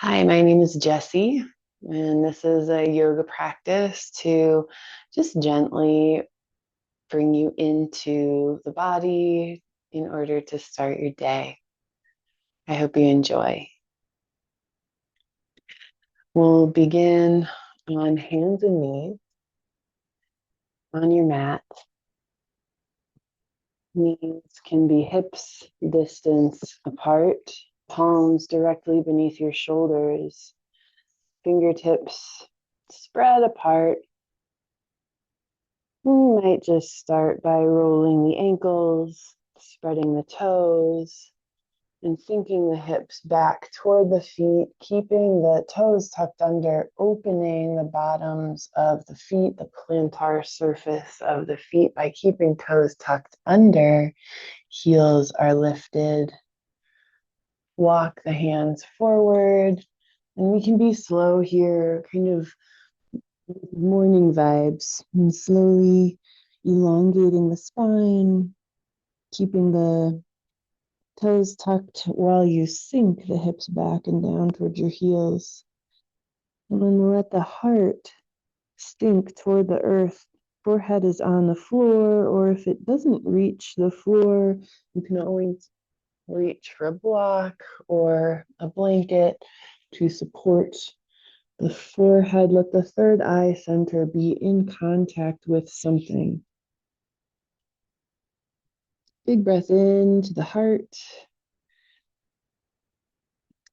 Hi, my name is Jessie, and this is a yoga practice to just gently bring you into the body in order to start your day. I hope you enjoy. We'll begin on hands and knees on your mat. Knees can be hips distance apart, palms directly beneath your shoulders, fingertips spread apart. You might just start by rolling the ankles, spreading the toes, and sinking the hips back toward the feet, keeping the toes tucked under, opening the bottoms of the feet, the plantar surface of the feet by keeping toes tucked under. Heels are lifted. Walk the hands forward, and we can be slow here, kind of morning vibes, and slowly elongating the spine, keeping the toes tucked while you sink the hips back and down towards your heels. And then let the heart sink toward the earth. Forehead is on the floor, or if it doesn't reach the floor, you can always reach for a block or a blanket to support the forehead. Let the third eye center be in contact with something. Big breath into the heart.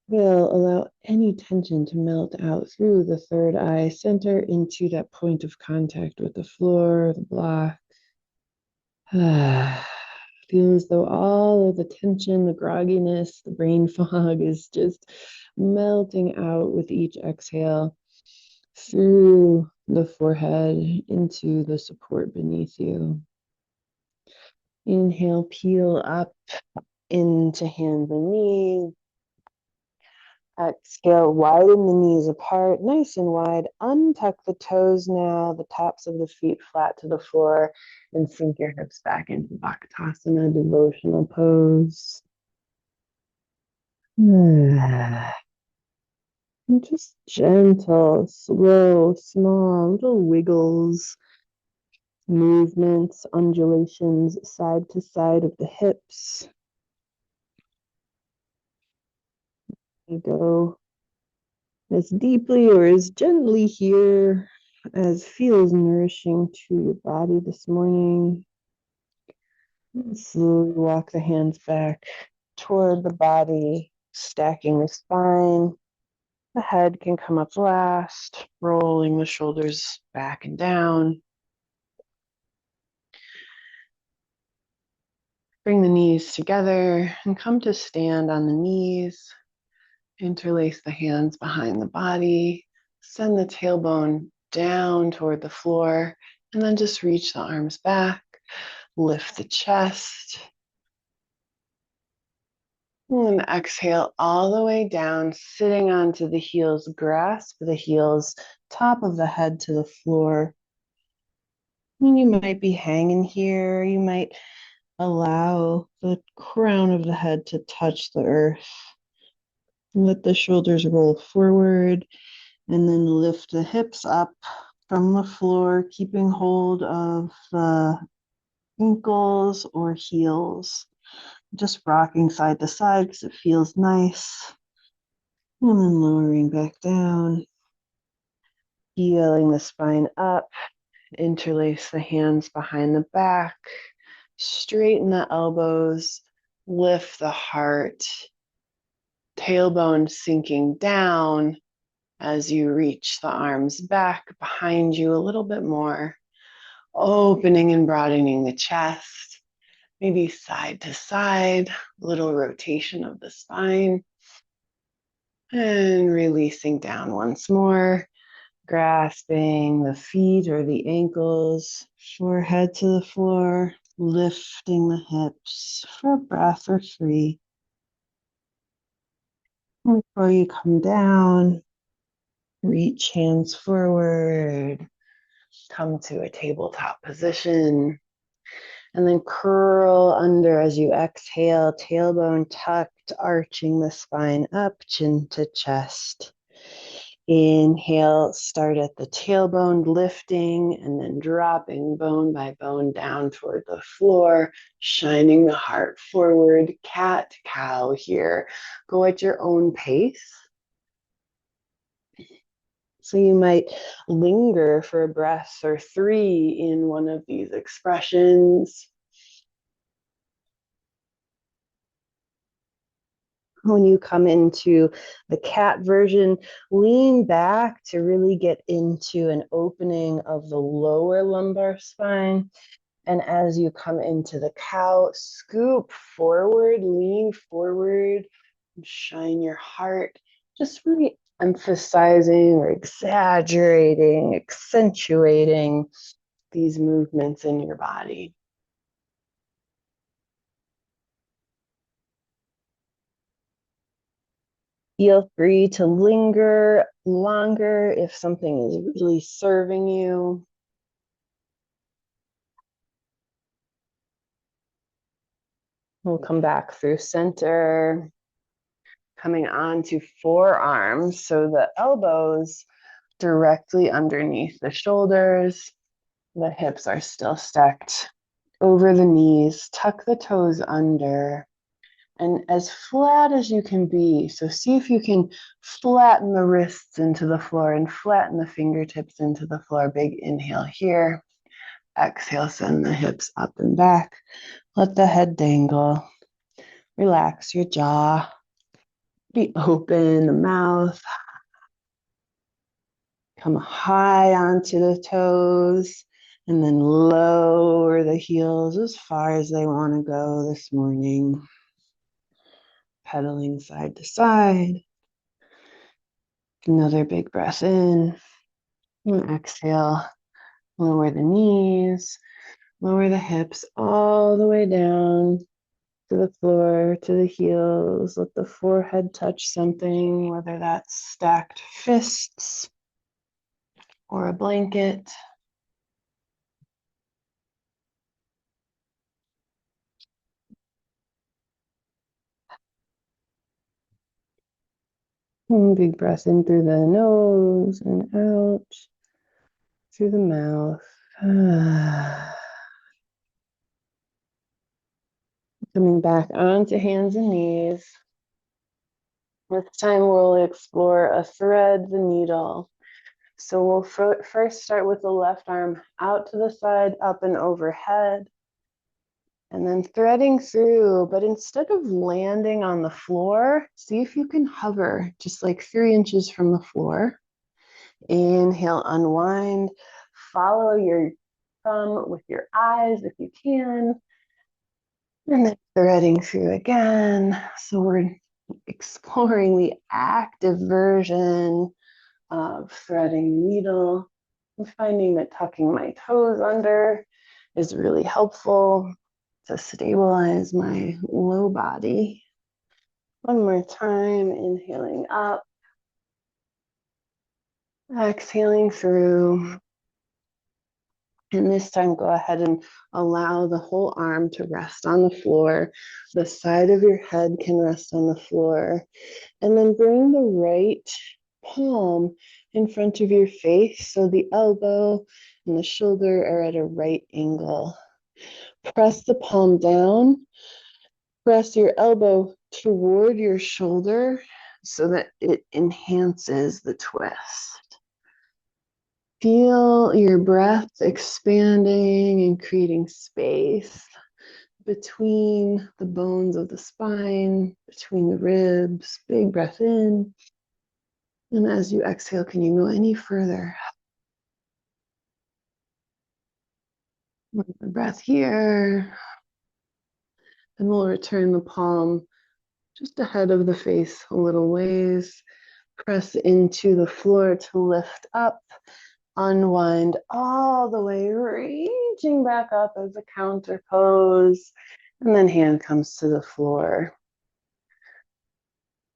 We'll allow any tension to melt out through the third eye center into that point of contact with the floor, the block. Feel as though all of the tension, the grogginess, the brain fog is just melting out with each exhale through the forehead into the support beneath you. Inhale, peel up into hands and knees. Exhale, widen the knees apart, nice and wide. Untuck the toes now, the tops of the feet flat to the floor, and sink your hips back into Bhaktasana, devotional pose. And just gentle, slow, small little wiggles, movements, undulations side to side of the hips. You go as deeply or as gently here as feels nourishing to your body this morning. And slowly walk the hands back toward the body, stacking the spine. The head can come up last, rolling the shoulders back and down. Bring the knees together and come to stand on the knees. Interlace the hands behind the body. Send the tailbone down toward the floor, and then just reach the arms back. Lift the chest. And exhale all the way down, sitting onto the heels. Grasp the heels, top of the head to the floor. And you might be hanging here. You might allow the crown of the head to touch the earth. Let the shoulders roll forward, and then lift the hips up from the floor, keeping hold of the ankles or heels. Just rocking side to side because it feels nice. And then lowering back down. Healing the spine up. Interlace the hands behind the back. Straighten the elbows. Lift the heart. Tailbone sinking down as you reach the arms back behind you a little bit more. Opening and broadening the chest. Maybe side to side. Little rotation of the spine. And releasing down once more. Grasping the feet or the ankles, forehead to the floor, lifting the hips for a breath or three. Before you come down, reach hands forward, come to a tabletop position. And then curl under as you exhale, tailbone tucked, arching the spine up, chin to chest. Inhale, start at the tailbone, lifting and then dropping bone by bone down toward the floor, shining the heart forward, cat, cow here. Go at your own pace. So you might linger for a breath or 3 in one of these expressions. When you come into the cat version, lean back to really get into an opening of the lower lumbar spine. And as you come into the cow, scoop forward, lean forward, shine your heart, just really emphasizing or exaggerating, accentuating these movements in your body. Feel free to linger longer if something is really serving you. We'll come back through center, coming on to forearms. So the elbows directly underneath the shoulders. The hips are still stacked over the knees. Tuck the toes under. And as flat as you can be. So see if you can flatten the wrists into the floor and flatten the fingertips into the floor. Big inhale here. Exhale, send the hips up and back. Let the head dangle. Relax your jaw. Be open, the mouth. Come high onto the toes. And then lower the heels as far as they want to go this morning. Pedaling side to side. Another big breath in. And exhale. Lower the knees. Lower the hips all the way down to the floor, to the heels. Let the forehead touch something, whether that's stacked fists or a blanket. And big breath in through the nose and out through the mouth. Coming back onto hands and knees. This time we'll explore a thread the needle. So we'll first start with the left arm out to the side, up and overhead. And then threading through, but instead of landing on the floor, see if you can hover just like 3 inches from the floor. Inhale, unwind. Follow your thumb with your eyes if you can. And then threading through again. So we're exploring the active version of threading the needle. I'm finding that tucking my toes under is really helpful to stabilize my low body. One more time, inhaling up, exhaling through. And this time, go ahead and allow the whole arm to rest on the floor. The side of your head can rest on the floor. And then bring the right palm in front of your face so the elbow and the shoulder are at a right angle. Press the palm down. Press your elbow toward your shoulder so that it enhances the twist. Feel your breath expanding and creating space between the bones of the spine, between the ribs. Big breath in. And as you exhale, can you go any further? One more breath here. And we'll return the palm just ahead of the face a little ways. Press into the floor to lift up. Unwind all the way, reaching back up as a counter pose. And then hand comes to the floor.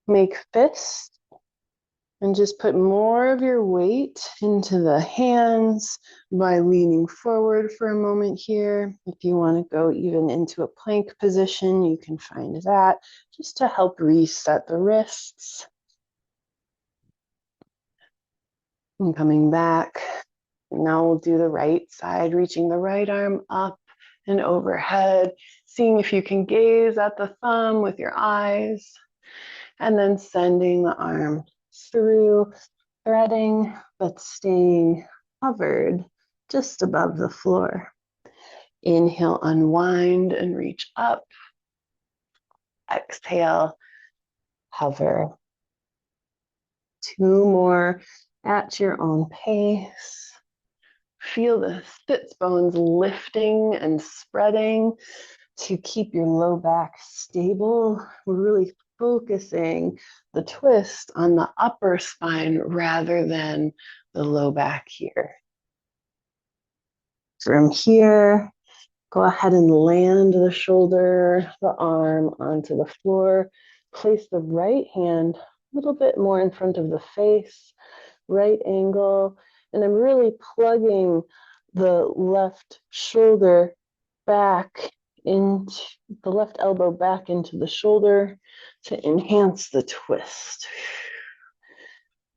Make fists And just put more of your weight into the hands by leaning forward for a moment here. If you want to go even into a plank position, you can find that just to help reset the wrists. And coming back. Now we'll do the right side, reaching the right arm up and overhead, seeing if you can gaze at the thumb with your eyes, and then sending the arm through, threading, but staying hovered just above the floor. Inhale, unwind and reach up. Exhale, hover. 2 more at your own pace. Feel the sits bones lifting and spreading to keep your low back stable. We're really focusing the twist on the upper spine rather than the low back here. From here, go ahead and land the shoulder, the arm onto the floor. Place the right hand a little bit more in front of the face, right angle. And I'm really plugging the left shoulder back into the left elbow back into the shoulder to enhance the twist.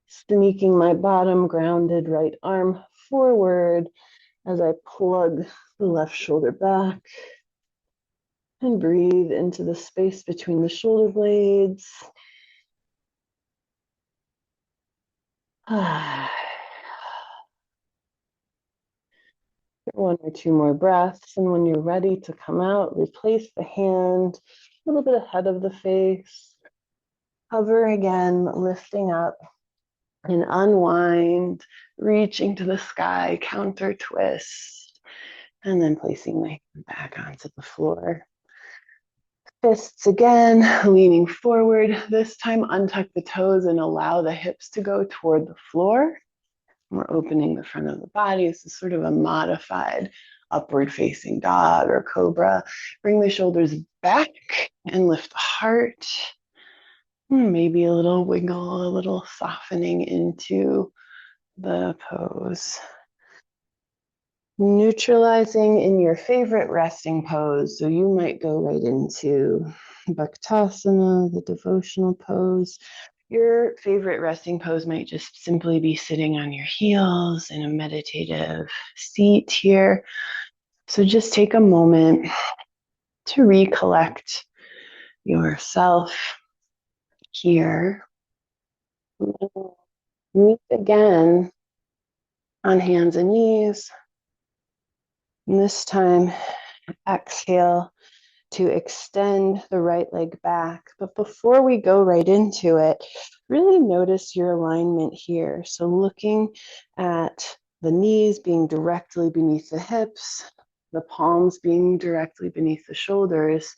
Sneaking my bottom grounded right arm forward as I plug the left shoulder back and breathe into the space between the shoulder blades. One or two more breaths, and when you're ready to come out, replace the hand a little bit ahead of the face. Hover again, lifting up and unwind, reaching to the sky, counter twist, and then placing my hand back onto the floor. Fists again, leaning forward. This time, untuck the toes and allow the hips to go toward the floor. We're opening the front of the body. This is sort of a modified upward facing dog or cobra. Bring the shoulders back and lift the heart. Maybe a little wiggle, a little softening into the pose. Neutralizing in your favorite resting pose. So you might go right into Bhaktasana, the devotional pose. Your favorite resting pose might just simply be sitting on your heels in a meditative seat here. So just take a moment to recollect yourself here. Meet again on hands and knees. And this time, exhale to extend the right leg back. But before we go right into it, really notice your alignment here. So looking at the knees being directly beneath the hips, the palms being directly beneath the shoulders.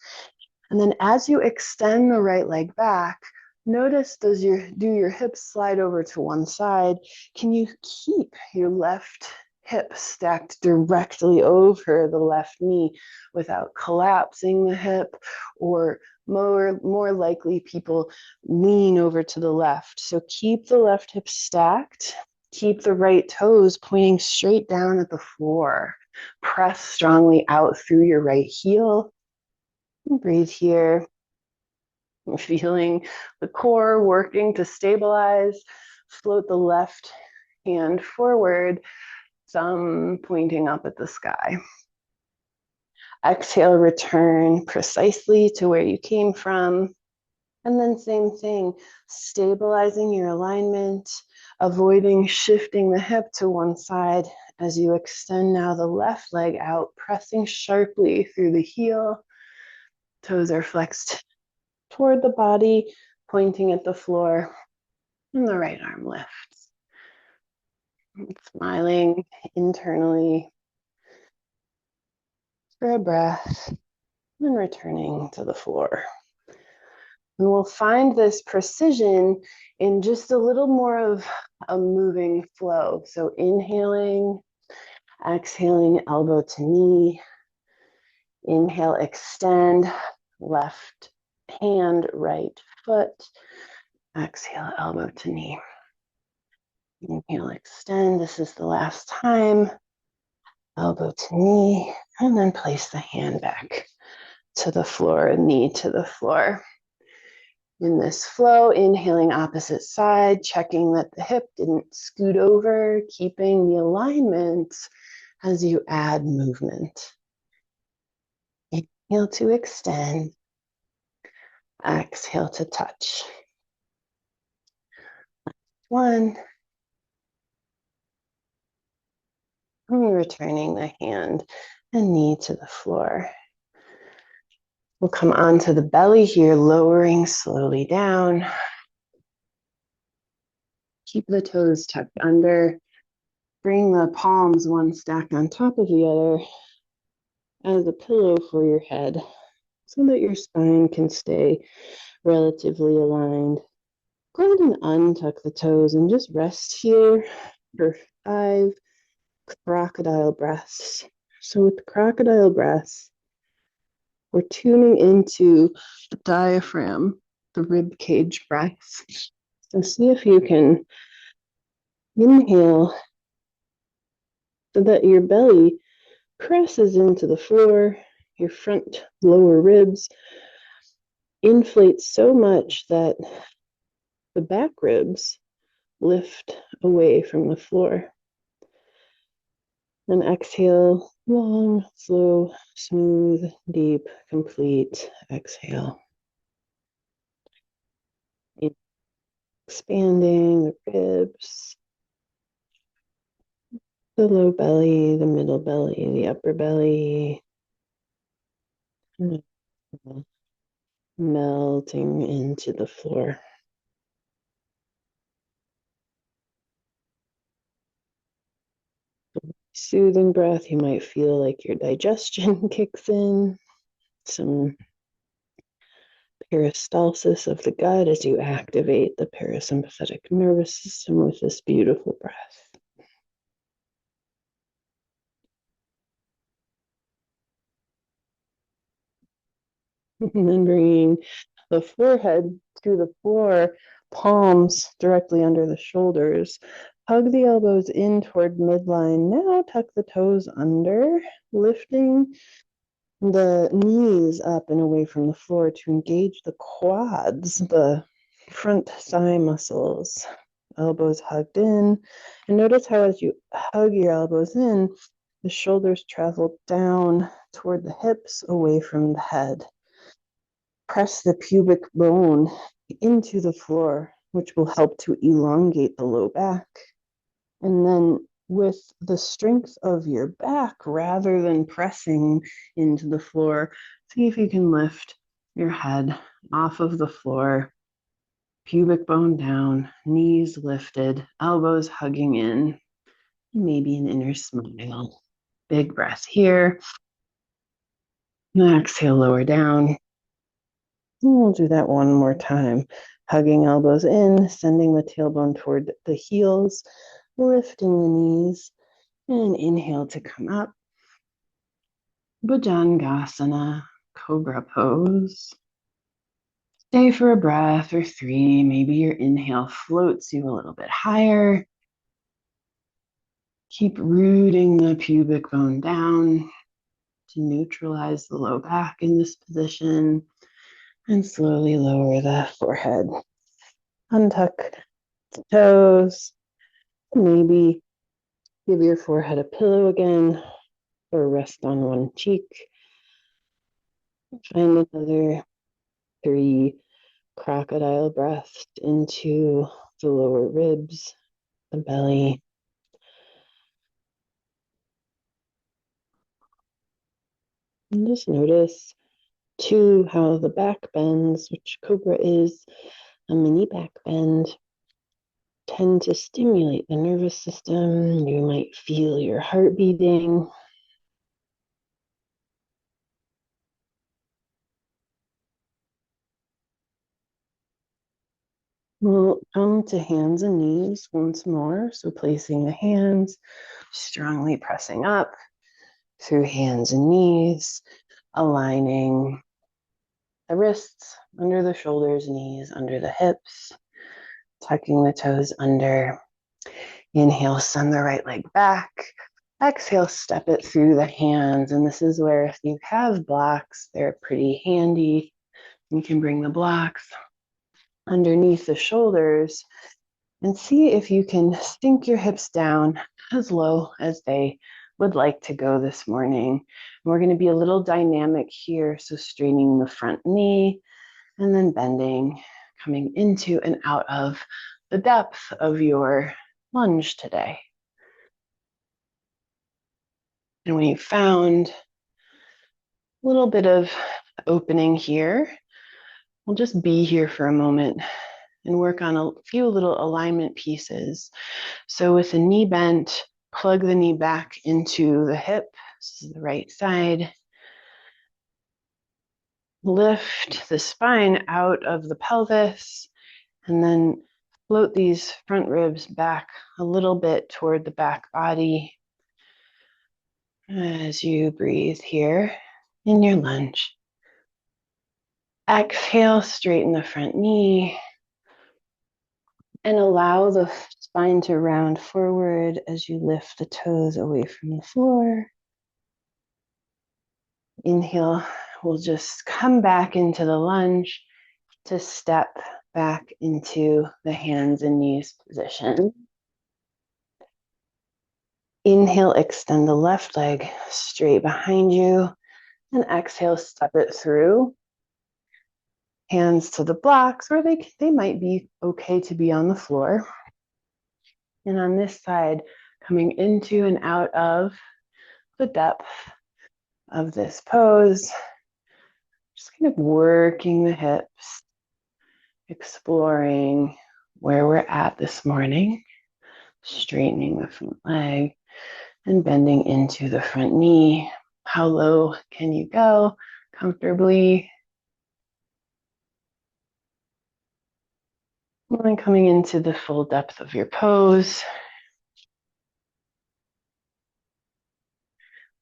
And then as you extend the right leg back, notice do your hips slide over to one side? Can you keep your left hip stacked directly over the left knee without collapsing the hip, or more likely people lean over to the left. So keep the left hip stacked, keep the right toes pointing straight down at the floor. Press strongly out through your right heel. And breathe here. Feeling the core working to stabilize. Float the left hand forward, thumb pointing up at the sky. Exhale, return precisely to where you came from. And then same thing, stabilizing your alignment, avoiding shifting the hip to one side as you extend now the left leg out, pressing sharply through the heel. Toes are flexed toward the body, pointing at the floor, and the right arm lifts. Smiling internally for a breath, and returning to the floor. And we'll find this precision in just a little more of a moving flow. So inhaling, exhaling, elbow to knee. Inhale, extend, left hand, right foot. Exhale, elbow to knee. Inhale, extend. This is the last time. Elbow to knee, and then place the hand back to the floor, knee to the floor. In this flow, inhaling opposite side, checking that the hip didn't scoot over, keeping the alignment as you add movement. Inhale to extend. Exhale to touch. One. And returning the hand and knee to the floor. We'll come onto the belly here, lowering slowly down. Keep the toes tucked under. Bring the palms one stacked on top of the other as a pillow for your head so that your spine can stay relatively aligned. Go ahead and untuck the toes and just rest here for 5 crocodile breaths. So with crocodile breaths, we're tuning into the diaphragm, the rib cage breaths. So see if you can inhale so that your belly presses into the floor, your front lower ribs inflate so much that the back ribs lift away from the floor. And exhale, long, slow, smooth, deep, complete exhale. Expanding the ribs, the low belly, the middle belly, the upper belly. Melting into the floor. Soothing breath, you might feel like your digestion kicks in, some peristalsis of the gut as you activate the parasympathetic nervous system with this beautiful breath. And then bringing the forehead to the floor, palms directly under the shoulders. Hug the elbows in toward midline. Now tuck the toes under, lifting the knees up and away from the floor to engage the quads, the front thigh muscles. Elbows hugged in. And notice how as you hug your elbows in, the shoulders travel down toward the hips, away from the head. Press the pubic bone into the floor, which will help to elongate the low back. And then with the strength of your back, rather than pressing into the floor, see if you can lift your head off of the floor, pubic bone down, knees lifted, elbows hugging in, maybe an inner smile. Big breath here. Exhale, lower down. We'll do that one more time. Hugging elbows in, sending the tailbone toward the heels, lifting the knees, and inhale to come up. Bhujangasana, Cobra pose. Stay for a breath or 3. Maybe your inhale floats you a little bit higher. Keep rooting the pubic bone down to neutralize the low back in this position. And slowly lower the forehead. Untuck the toes. Maybe give your forehead a pillow again or rest on one cheek. Find another 3 crocodile breaths into the lower ribs, the belly. And just notice too how the back bends, which Cobra is a mini back bend, tend to stimulate the nervous system. You might feel your heart beating. We'll come to hands and knees once more. So placing the hands, strongly pressing up through hands and knees, aligning the wrists under the shoulders, knees under the hips, tucking the toes under, Inhale, send the right leg back. Exhale, step it through the hands. And this is where if you have blocks, they're pretty handy. You can bring the blocks underneath the shoulders and see if you can sink your hips down as low as they would like to go this morning. And we're going to be a little dynamic here. So straightening the front knee and then bending, coming into and out of the depth of your lunge today. And when you found a little bit of opening here, we'll just be here for a moment and work on a few little alignment pieces. So with the knee bent, plug the knee back into the hip. This is the right side. Lift the spine out of the pelvis and then float these front ribs back a little bit toward the back body as you breathe here in your lunge. Exhale, straighten the front knee and allow the spine to round forward as you lift the toes away from the floor. Inhale, we'll just come back into the lunge to step back into the hands and knees position. Inhale, extend the left leg straight behind you, and exhale, step it through. Hands to the blocks, or they might be okay to be on the floor. And on this side, coming into and out of the depth of this pose, just kind of working the hips, exploring where we're at this morning, straightening the front leg and bending into the front knee. How low can you go comfortably? And then coming into the full depth of your pose.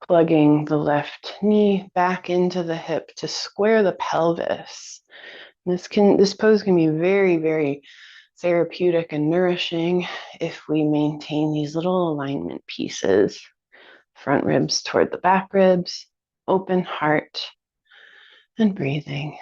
Plugging the left knee back into the hip to square the pelvis. This pose can be very, very therapeutic and nourishing if we maintain these little alignment pieces. Front ribs toward the back ribs, open heart, and breathing.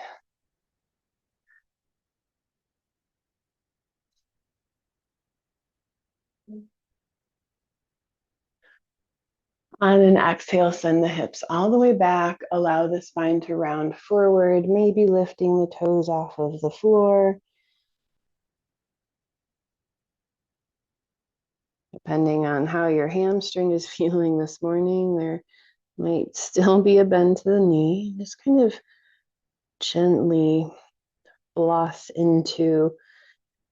On an exhale, send the hips all the way back. Allow the spine to round forward, maybe lifting the toes off of the floor. Depending on how your hamstring is feeling this morning, there might still be a bend to the knee. Just kind of gently floss into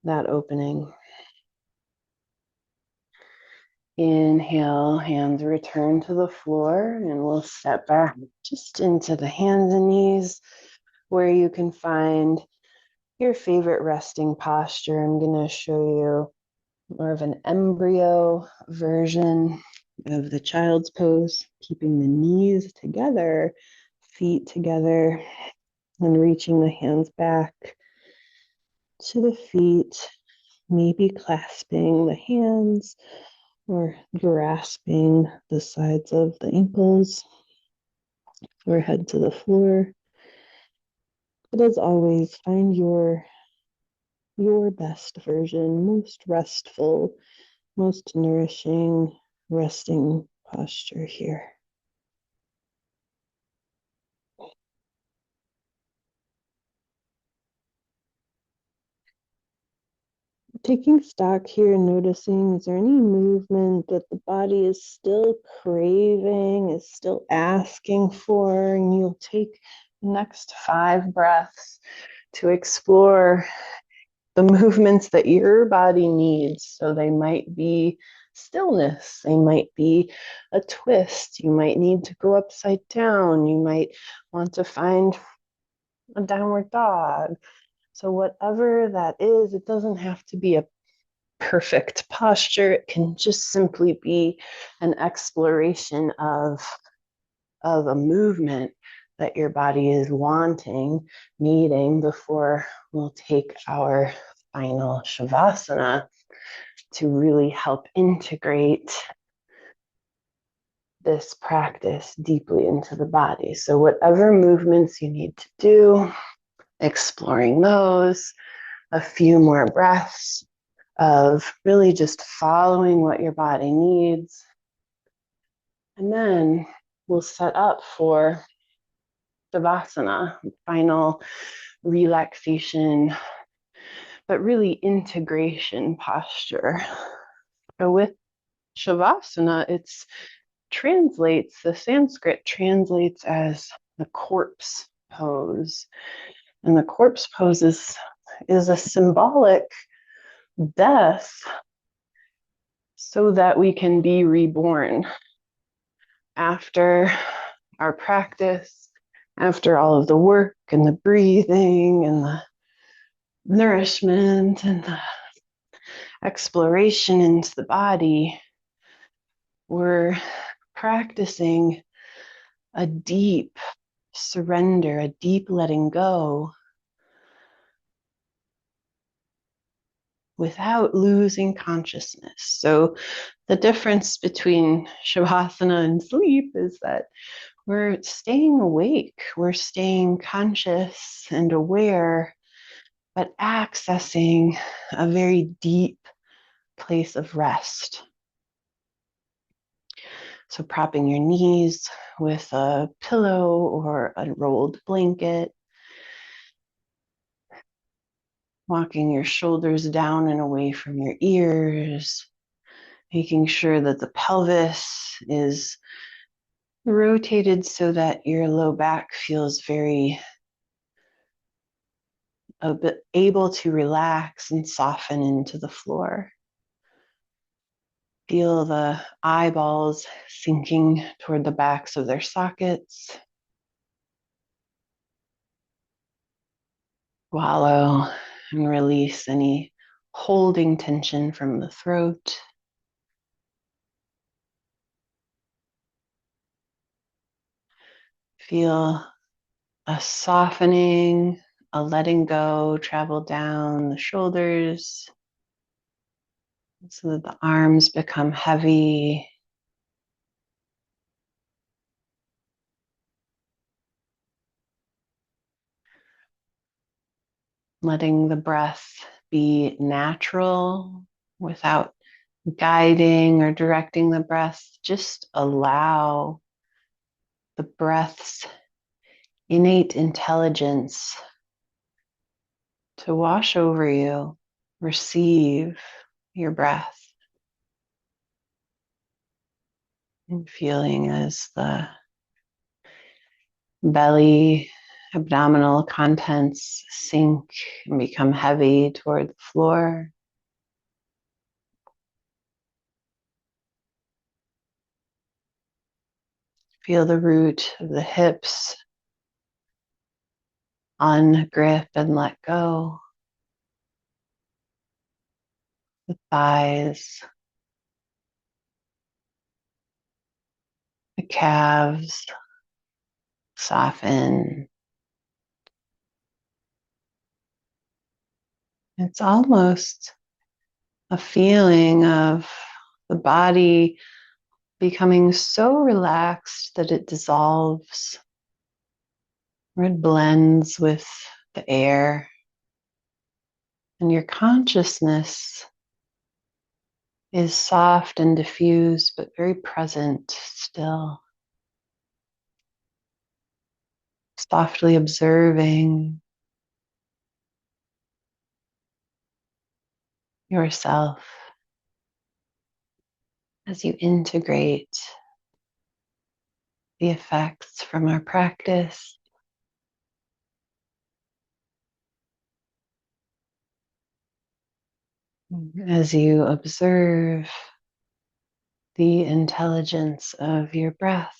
that opening. Inhale, hands return to the floor, and we'll step back just into the hands and knees where you can find your favorite resting posture. I'm going to show you more of an embryo version of the child's pose, keeping the knees together, feet together, and reaching the hands back to the feet, maybe clasping the hands or grasping the sides of the ankles or head to the floor. But as always, find your best version, most restful, most nourishing resting posture here. Taking stock here and noticing, is there any movement that the body is still craving, is still asking for? And you'll take the next 5 breaths to explore the movements that your body needs. So they might be stillness, they might be a twist, you might need to go upside down, you might want to find a downward dog. So whatever that is, it doesn't have to be a perfect posture. It can just simply be an exploration of a movement that your body is wanting, needing, before we'll take our final Shavasana to really help integrate this practice deeply into the body. So whatever movements you need to do, exploring those, a few more breaths of really just following what your body needs. And then we'll set up for Shavasana, final relaxation, but really integration posture. So with Shavasana, the Sanskrit translates as the corpse pose. And the corpse pose is a symbolic death so that we can be reborn after our practice, after all of the work and the breathing and the nourishment and the exploration into the body. We're practicing a deep surrender, a deep letting go without losing consciousness. So the difference between Shavasana and sleep is that we're staying awake, we're staying conscious and aware, but accessing a very deep place of rest. So propping your knees with a pillow or a rolled blanket, walking your shoulders down and away from your ears, making sure that the pelvis is rotated so that your low back feels very able to relax and soften into the floor. Feel the eyeballs sinking toward the backs of their sockets. Swallow and release any holding tension from the throat. Feel a softening, a letting go travel down the shoulders so that the arms become heavy. Letting the breath be natural without guiding or directing the breath. Just allow the breath's innate intelligence to wash over you. Receive your breath. And feeling as the belly, abdominal contents sink and become heavy toward the floor. Feel the root of the hips ungrip and let go. The thighs, the calves soften. It's almost a feeling of the body becoming so relaxed that it dissolves, or it blends with the air. And your consciousness is soft and diffused, but very present still. Softly observing yourself as you integrate the effects from our practice. As you observe the intelligence of your breath.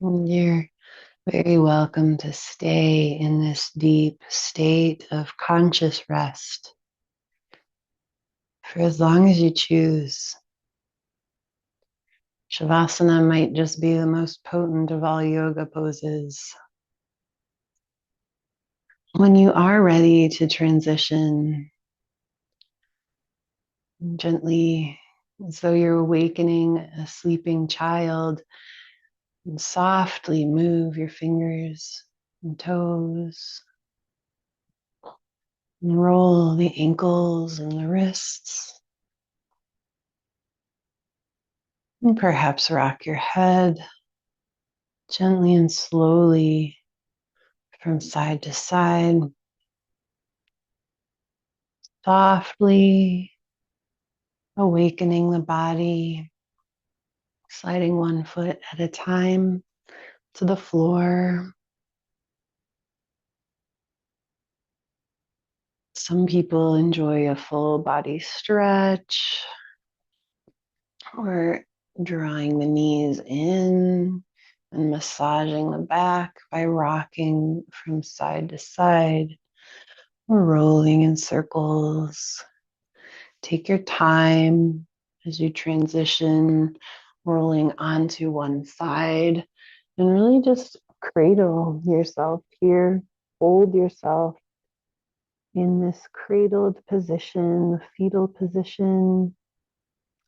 And you're very welcome to stay in this deep state of conscious rest for as long as you choose. Shavasana might just be the most potent of all yoga poses. When you are ready to transition, gently, as though you're awakening a sleeping child, and softly move your fingers and toes, and roll the ankles and the wrists, and perhaps rock your head gently and slowly from side to side, softly awakening the body, sliding one foot at a time to the floor. Some people enjoy a full body stretch or drawing the knees in and massaging the back by rocking from side to side or rolling in circles. Take your time as you transition, rolling onto one side, and really just cradle yourself here. Hold yourself in this cradled position, fetal position,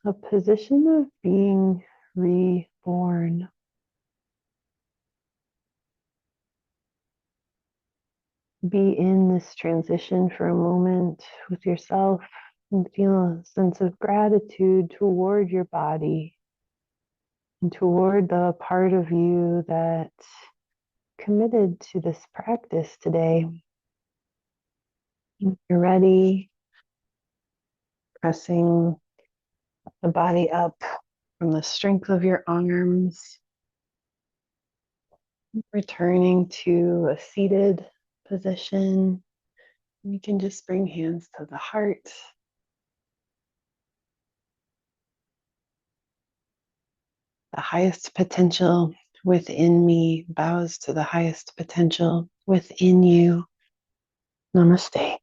a position of being reborn. Be in this transition for a moment with yourself and feel a sense of gratitude toward your body and toward the part of you that committed to this practice today. If you're ready, pressing the body up from the strength of your arms, returning to a seated position. You can just bring hands to the heart. The highest potential within me bows to the highest potential within you. Namaste.